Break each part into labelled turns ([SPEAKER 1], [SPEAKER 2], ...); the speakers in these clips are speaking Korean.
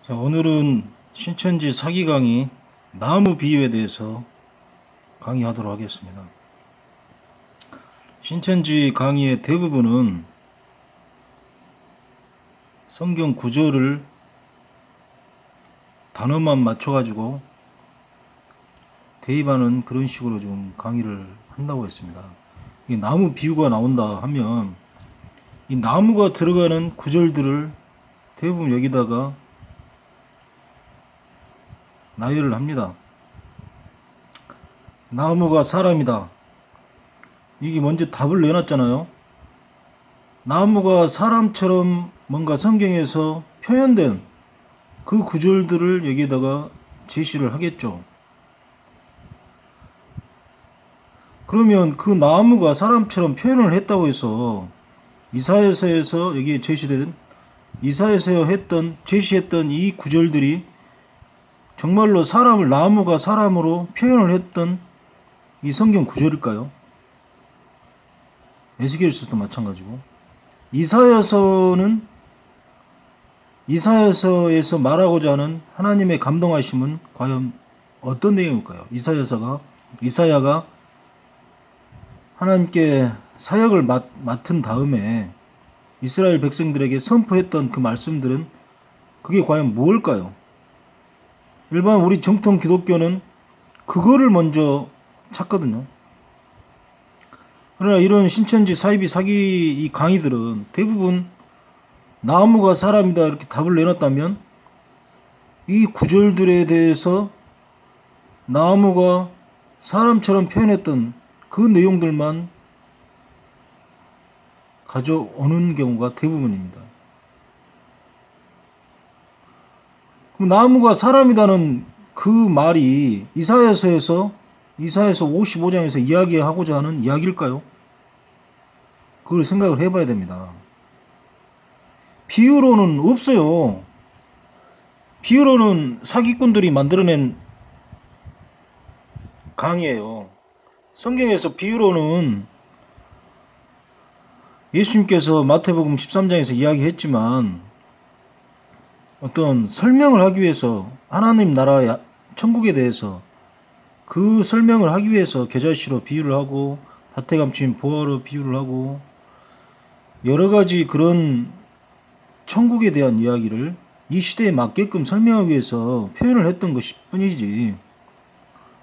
[SPEAKER 1] 자, 오늘은 신천지 사기 강의 나무 비유에 대해서 강의하도록 하겠습니다. 신천지 강의의 대부분은 성경 구절을 단어만 맞춰가지고 대입하는 그런 식으로 좀 강의를 한다고 했습니다. 이 나무 비유가 나온다 하면 이 나무가 들어가는 구절들을 대부분 여기다가 나열을 합니다. 나무가 사람이다. 이게 먼저 답을 내놨잖아요. 나무가 사람처럼 뭔가 성경에서 표현된 그 구절들을 여기에다가 제시를 하겠죠. 그러면 그 나무가 사람처럼 표현을 했다고 해서 이사야서에서 여기에 제시된 이사야서 제시했던 이 구절들이 정말로 나무가 사람으로 표현을 했던 이 성경 구절일까요? 에스겔서도 마찬가지고. 이사야서에서 말하고자 하는 하나님의 감동하심은 과연 어떤 내용일까요? 이사야가 하나님께 사역을 맡은 다음에 이스라엘 백성들에게 선포했던 그 말씀들은 그게 과연 무엇일까요? 일반 우리 정통 기독교는 그거를 먼저 찾거든요. 그러나 이런 신천지 사기 이 강의들은 대부분 나무가 사람이다 이렇게 답을 내놨다면 이 구절들에 대해서 나무가 사람처럼 표현했던 그 내용들만 가져오는 경우가 대부분입니다. 그럼 나무가 사람이라는 그 말이 이사야서 55장에서 이야기하고자 하는 이야기일까요? 그걸 생각을 해봐야 됩니다. 비유로는 없어요. 비유로는 사기꾼들이 만들어낸 강의예요. 성경에서 비유로는 예수님께서 마태복음 13장에서 이야기했지만 어떤 설명을 하기 위해서 하나님 나라 천국에 대해서 그 설명을 하기 위해서 겨자씨로 비유를 하고 밭에 감춘 보화로 비유를 하고 여러 가지 그런 천국에 대한 이야기를 이 시대에 맞게끔 설명하기 위해서 표현을 했던 것일 뿐이지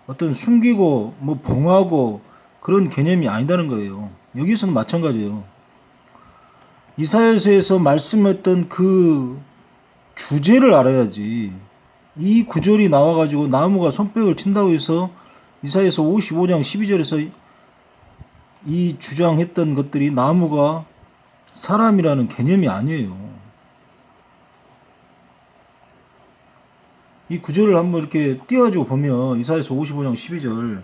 [SPEAKER 1] 어떤 숨기고 봉하고 그런 개념이 아니다는 거예요. 여기서는 마찬가지예요. 이사야서에서 말씀했던 그 주제를 알아야지 이 구절이 나와가지고 나무가 손뼉을 친다고 해서 이사야서 55장 12절에서 이 주장했던 것들이 나무가 사람이라는 개념이 아니에요. 이 구절을 한번 이렇게 띄워가지고 보면 이사야서 55장 12절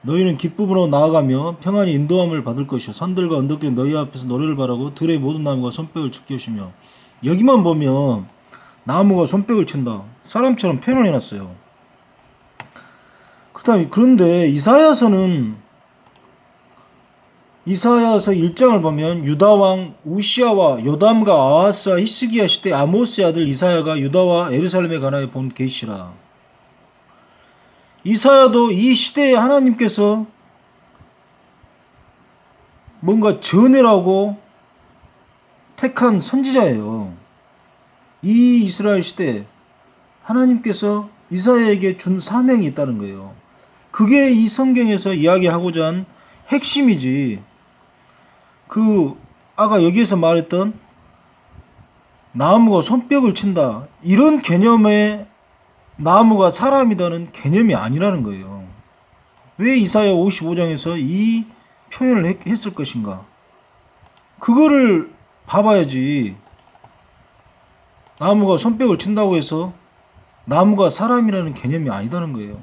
[SPEAKER 1] 너희는 기쁨으로 나아가며 평안히 인도함을 받을 것이요 산들과 언덕들이 너희 앞에서 노래를 바라고 들의 모든 나무가 손뼉을 칠 것이며 여기만 보면 나무가 손뼉을 친다. 사람처럼 표현을 해놨어요. 그런데 이사야서 1장을 보면 유다왕 우시아와 요담과 아하스와 히스기야 시대 아모스의 아들 이사야가 유다와 예루살렘에 관하여 본 계시라. 이사야도 이 시대에 하나님께서 뭔가 전해라고 택한 선지자예요. 이 이스라엘 시대에 하나님께서 이사야에게 준 사명이 있다는 거예요. 그게 이 성경에서 이야기하고자 한 핵심이지. 아까 여기에서 말했던 나무가 손뼉을 친다. 이런 개념의 나무가 사람이라는 개념이 아니라는 거예요. 왜 이사야 55장에서 이 표현을 했을 것인가? 그거를 봐봐야지. 나무가 손뼉을 친다고 해서 나무가 사람이라는 개념이 아니다는 거예요.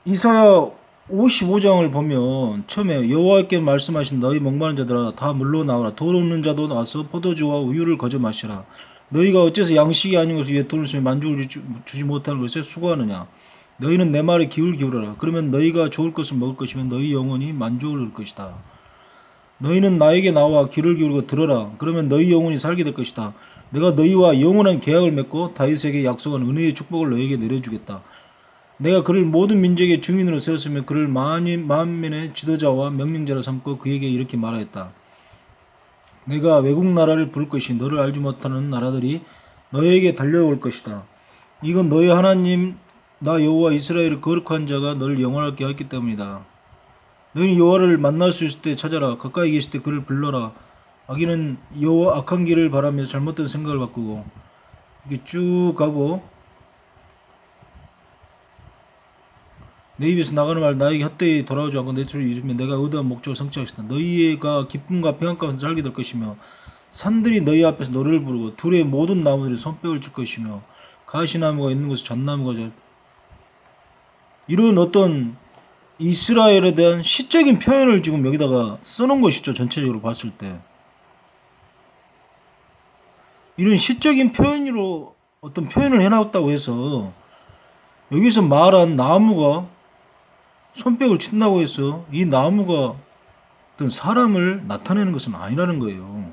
[SPEAKER 1] 이사야 55장을 보면 처음에 여호와께 말씀하신 너희 목마른 자들아 다 물러나오라. 돌 없는 자도 나와서 포도주와 우유를 거저 마시라. 너희가 어째서 양식이 아닌 것을 위해 돈을 쓰며 만족을 주지 못하는 것에 수고하느냐. 너희는 내 말에 귀를 기울여라. 그러면 너희가 좋을 것을 먹을 것이면 너희 영혼이 만족을 얻을 것이다. 너희는 나에게 나와 귀를 기울이고 들어라. 그러면 너희 영혼이 살게 될 것이다. 내가 너희와 영원한 계약을 맺고 다윗에게 약속한 은혜의 축복을 너희에게 내려주겠다. 내가 그를 모든 민족의 증인으로 세웠으며 그를 만민의 지도자와 명령자로 삼고 그에게 이렇게 말하였다. 내가 외국 나라를 부를 것이 너를 알지 못하는 나라들이 너희에게 달려올 것이다. 이건 너희 하나님 나 여호와 이스라엘의 거룩한 자가 너를 영원하게 하였기 때문이다. 너희는 여호와를 만날 수 있을 때 찾아라. 가까이 계실 때 그를 불러라. 악인은 여호와 악한 길을 바라며 잘못된 생각을 바꾸고 이렇게 쭉 가고 내 입에서 나가는 말 나에게 헛되이 돌아오지 않고 내 주를 이루면 내가 의도한 목적을 성취하겠다. 너희가 기쁨과 평안 가운데 살게 될 것이며 산들이 너희 앞에서 노래를 부르고 둘의 모든 나무들이 손뼉을 칠 것이며 가시나무가 있는 곳에 잣나무가 잘 이런 어떤 이스라엘에 대한 시적인 표현을 지금 여기다가 써놓은 것이죠. 전체적으로 봤을 때 이런 시적인 표현으로 어떤 표현을 해놨다고 해서 여기서 말한 나무가 손뼉을 친다고 해서 이 나무가 어떤 사람을 나타내는 것은 아니라는 거예요.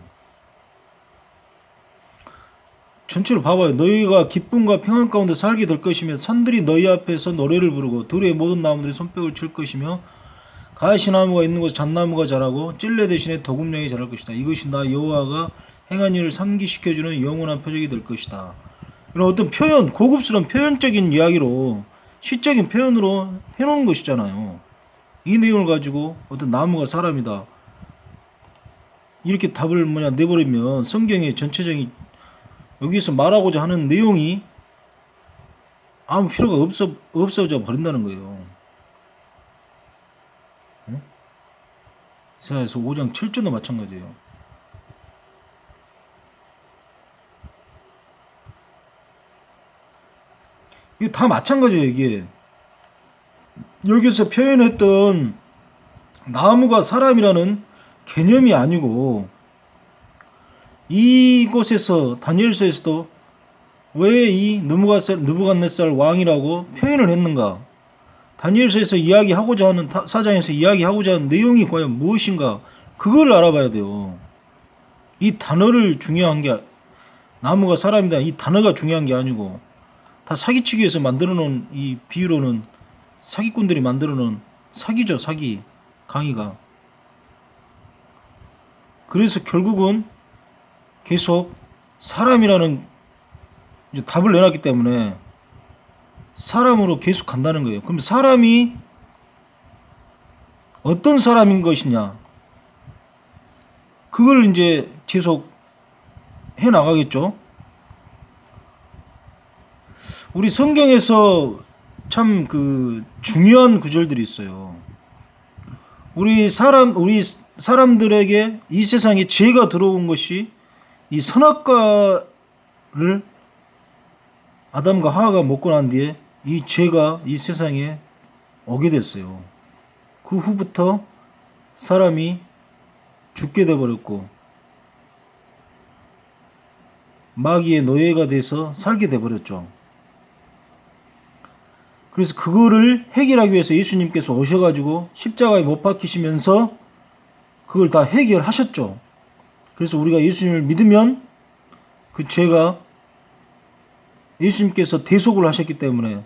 [SPEAKER 1] 전체로 봐봐요. 너희가 기쁨과 평안 가운데 살게 될 것이며 산들이 너희 앞에서 노래를 부르고 들의 모든 나무들이 손뼉을 칠 것이며 가시나무가 있는 곳에 잣나무가 자라고 찔레 대신에 도금령이 자랄 것이다. 이것이 나 여호와가 행한 일을 상기시켜주는 영원한 표적이 될 것이다. 이런 어떤 표현, 고급스러운 표현적인 이야기로 시적인 표현으로 해놓은 것이잖아요. 이 내용을 가지고 어떤 나무가 사람이다. 이렇게 답을 내버리면 성경의 전체적인 여기서 말하고자 하는 내용이 아무 필요가 없어져 버린다는 거예요. 이사야서 5장 7절도 마찬가지예요. 이게 다 마찬가지예요. 이게 여기서 표현했던 나무가 사람이라는 개념이 아니고 이곳에서 다니엘서에서도 왜 이 느부갓네살 왕이라고 표현을 했는가? 다니엘서에서 이야기하고자 하는 사장에서 이야기하고자 하는 내용이 과연 무엇인가? 그걸 알아봐야 돼요. 이 단어를 중요한 게 나무가 사람이다. 이 단어가 중요한 게 아니고 다 사기치기 위해서 만들어 놓은 이 비유로는 사기꾼들이 만들어 놓은 사기죠. 사기 강의가. 그래서 결국은 계속 사람이라는 이제 답을 내놨기 때문에 사람으로 계속 간다는 거예요. 그럼 사람이 어떤 사람인 것이냐 그걸 이제 계속 해 나가겠죠. 우리 성경에서 참 그 중요한 구절들이 있어요. 우리 사람들에게 이 세상에 죄가 들어온 것이 이 선악과를 아담과 하와가 먹고 난 뒤에 이 죄가 이 세상에 오게 됐어요. 그 후부터 사람이 죽게 돼버렸고 마귀의 노예가 돼서 살게 돼버렸죠. 그래서 그거를 해결하기 위해서 예수님께서 오셔가지고 십자가에 못 박히시면서 그걸 다 해결하셨죠. 그래서 우리가 예수님을 믿으면 그 죄가 예수님께서 대속을 하셨기 때문에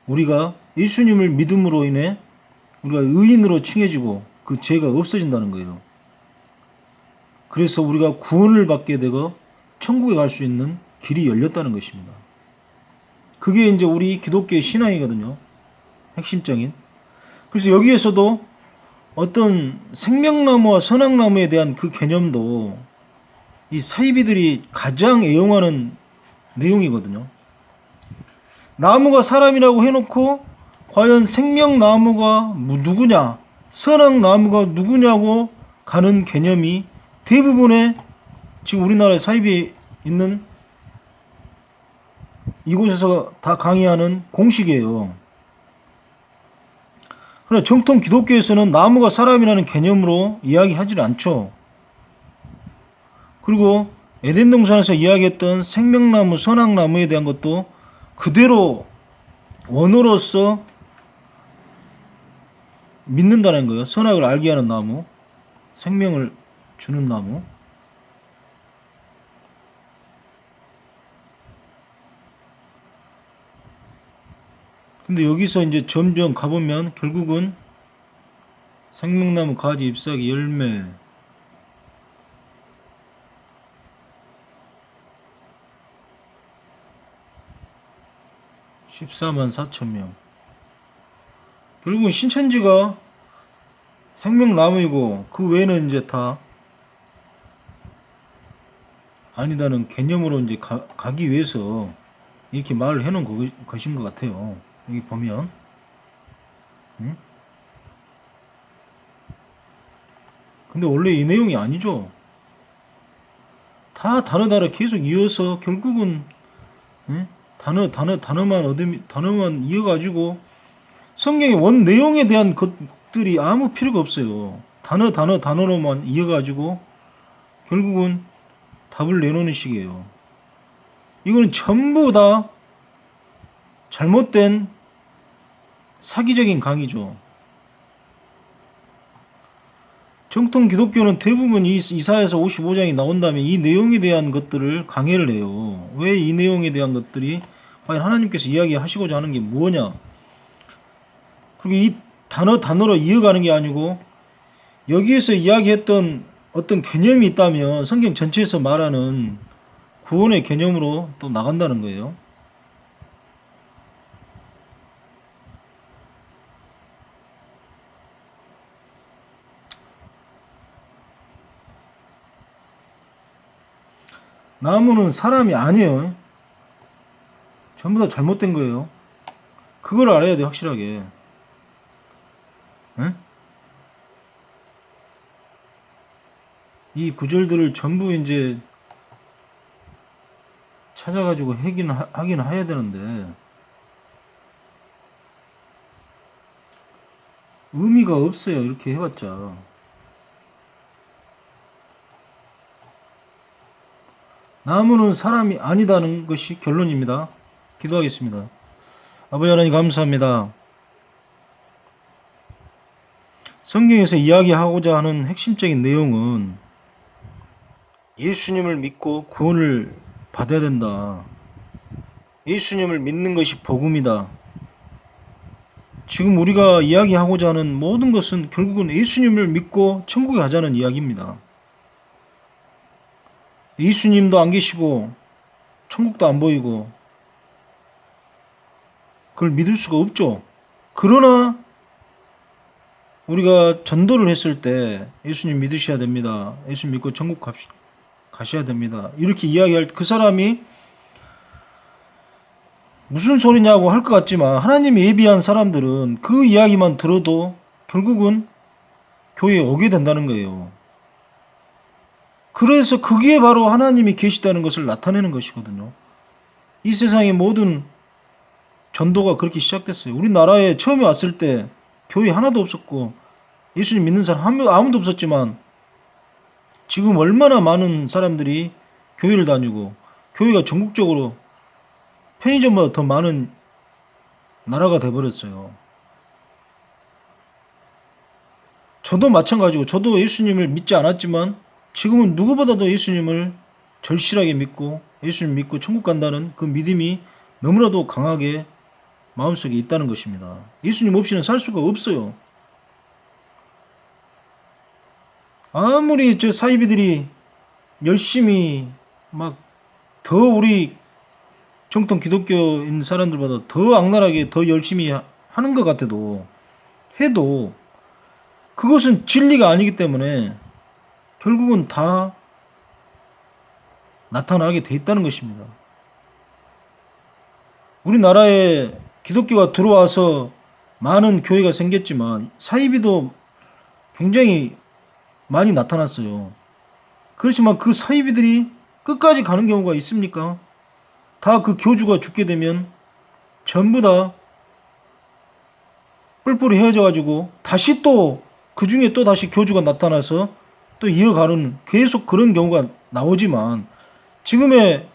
[SPEAKER 1] 우리가 예수님을 믿음으로 인해 우리가 의인으로 칭해지고 그 죄가 없어진다는 거예요. 그래서 우리가 구원을 받게 되고 천국에 갈 수 있는 길이 열렸다는 것입니다. 그게 이제 우리 기독교의 신앙이거든요. 핵심적인. 그래서 여기에서도 어떤 생명나무와 선악나무에 대한 그 개념도 이 사이비들이 가장 애용하는 내용이거든요. 나무가 사람이라고 해놓고 과연 생명나무가 누구냐, 선악나무가 누구냐고 가는 개념이 대부분의 지금 우리나라의 사이비에 있는 이곳에서 다 강의하는 공식이에요. 그러나 정통 기독교에서는 나무가 사람이라는 개념으로 이야기하지 않죠. 그리고 에덴 동산에서 이야기했던 생명나무, 선악나무에 대한 것도 그대로 원어로서 믿는다는 거예요. 선악을 알게 하는 나무, 생명을 주는 나무. 근데 여기서 이제 점점 가보면 결국은 생명나무 가지 잎사귀 열매 14만 4천 명. 결국은 신천지가 생명나무이고 그 외에는 이제 다 아니다는 개념으로 이제 가기 위해서 이렇게 말을 해놓은 것인 것 같아요. 여기 보면, 응? 근데 원래 이 내용이 아니죠. 다 단어 계속 이어서 결국은, 응? 단어만 이어가지고 성경의 원 내용에 대한 것들이 아무 필요가 없어요. 단어로만 이어가지고 결국은 답을 내놓는 식이에요. 이거는 전부 다 잘못된 사기적인 강의죠. 정통 기독교는 대부분 이사야서 55장이 나온 다음에 이 내용에 대한 것들을 강해를 해요. 왜 이 내용에 대한 것들이 과연 하나님께서 이야기하시고자 하는 게 뭐냐? 그리고 이 단어로 이어가는 게 아니고 여기에서 이야기했던 어떤 개념이 있다면 성경 전체에서 말하는 구원의 개념으로 또 나간다는 거예요. 나무는 사람이 아니에요. 전부 다 잘못된 거예요. 그걸 알아야 돼, 확실하게. 에? 이 구절들을 전부 이제 찾아가지고 하긴 해야 되는데 의미가 없어요. 이렇게 해봤자. 나무는 사람이 아니다는 것이 결론입니다. 기도하겠습니다. 아버지 하나님 감사합니다. 성경에서 이야기하고자 하는 핵심적인 내용은 예수님을 믿고 구원을 받아야 된다. 예수님을 믿는 것이 복음이다. 지금 우리가 이야기하고자 하는 모든 것은 결국은 예수님을 믿고 천국에 가자는 이야기입니다. 예수님도 안 계시고 천국도 안 보이고 그걸 믿을 수가 없죠. 그러나 우리가 전도를 했을 때 예수님 믿으셔야 됩니다. 예수님 믿고 천국 가셔야 됩니다. 이렇게 이야기할 때 그 사람이 무슨 소리냐고 할 것 같지만 하나님이 예비한 사람들은 그 이야기만 들어도 결국은 교회에 오게 된다는 거예요. 그래서 그게 바로 하나님이 계시다는 것을 나타내는 것이거든요. 이 세상의 모든 전도가 그렇게 시작됐어요. 우리나라에 처음에 왔을 때 교회 하나도 없었고 예수님 믿는 사람 아무도 없었지만 지금 얼마나 많은 사람들이 교회를 다니고 교회가 전국적으로 편의점보다 더 많은 나라가 돼버렸어요. 저도 마찬가지고 저도 예수님을 믿지 않았지만 지금은 누구보다도 예수님을 절실하게 믿고 예수님 믿고 천국 간다는 그 믿음이 너무나도 강하게 마음속에 있다는 것입니다. 예수님 없이는 살 수가 없어요. 아무리 저 사이비들이 열심히 막 더 우리 정통 기독교인 사람들보다 더 악랄하게 더 열심히 하는 것 같아도 해도 그것은 진리가 아니기 때문에 결국은 다 나타나게 돼 있다는 것입니다. 우리나라에 기독교가 들어와서 많은 교회가 생겼지만 사이비도 굉장히 많이 나타났어요. 그렇지만 그 사이비들이 끝까지 가는 경우가 있습니까? 다 그 교주가 죽게 되면 전부 다 뿔뿔이 헤어져가지고 다시 또 그 중에 또 다시 교주가 나타나서 또 이어가는 계속 그런 경우가 나오지만 지금의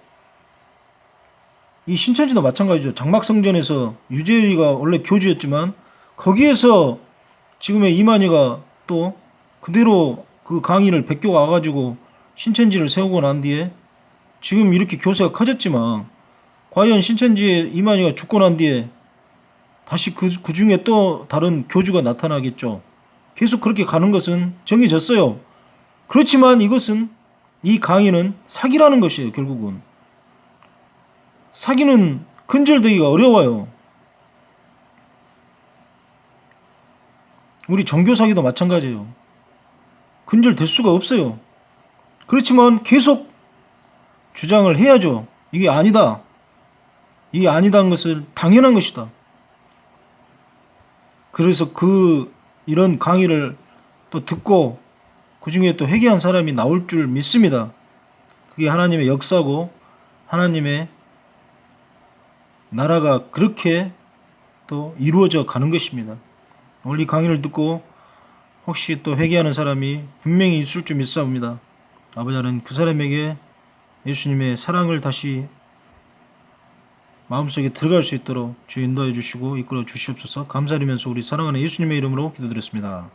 [SPEAKER 1] 이 신천지도 마찬가지죠. 장막성전에서 유재열이가 원래 교주였지만 거기에서 지금의 이만희가 또 그대로 그 강의를 베껴 와가지고 신천지를 세우고 난 뒤에 지금 이렇게 교세가 커졌지만 과연 신천지의 이만희가 죽고 난 뒤에 다시 그 중에 또 다른 교주가 나타나겠죠. 계속 그렇게 가는 것은 정해졌어요. 그렇지만 이것은 이 강의는 사기라는 것이에요. 결국은 사기는 근절되기가 어려워요. 우리 종교 사기도 마찬가지예요. 근절될 수가 없어요. 그렇지만 계속 주장을 해야죠. 이게 아니다. 이게 아니다는 것을 당연한 것이다. 그래서 이런 강의를 또 듣고 그 중에 또 회개한 사람이 나올 줄 믿습니다. 그게 하나님의 역사고 하나님의 나라가 그렇게 또 이루어져 가는 것입니다. 오늘 이 강의를 듣고 혹시 또 회개하는 사람이 분명히 있을 줄 믿사옵니다. 아버지 하나님, 그 사람에게 예수님의 사랑을 다시 마음속에 들어갈 수 있도록 주 인도해 주시고 이끌어 주시옵소서. 감사드리면서 우리 사랑하는 예수님의 이름으로 기도드렸습니다.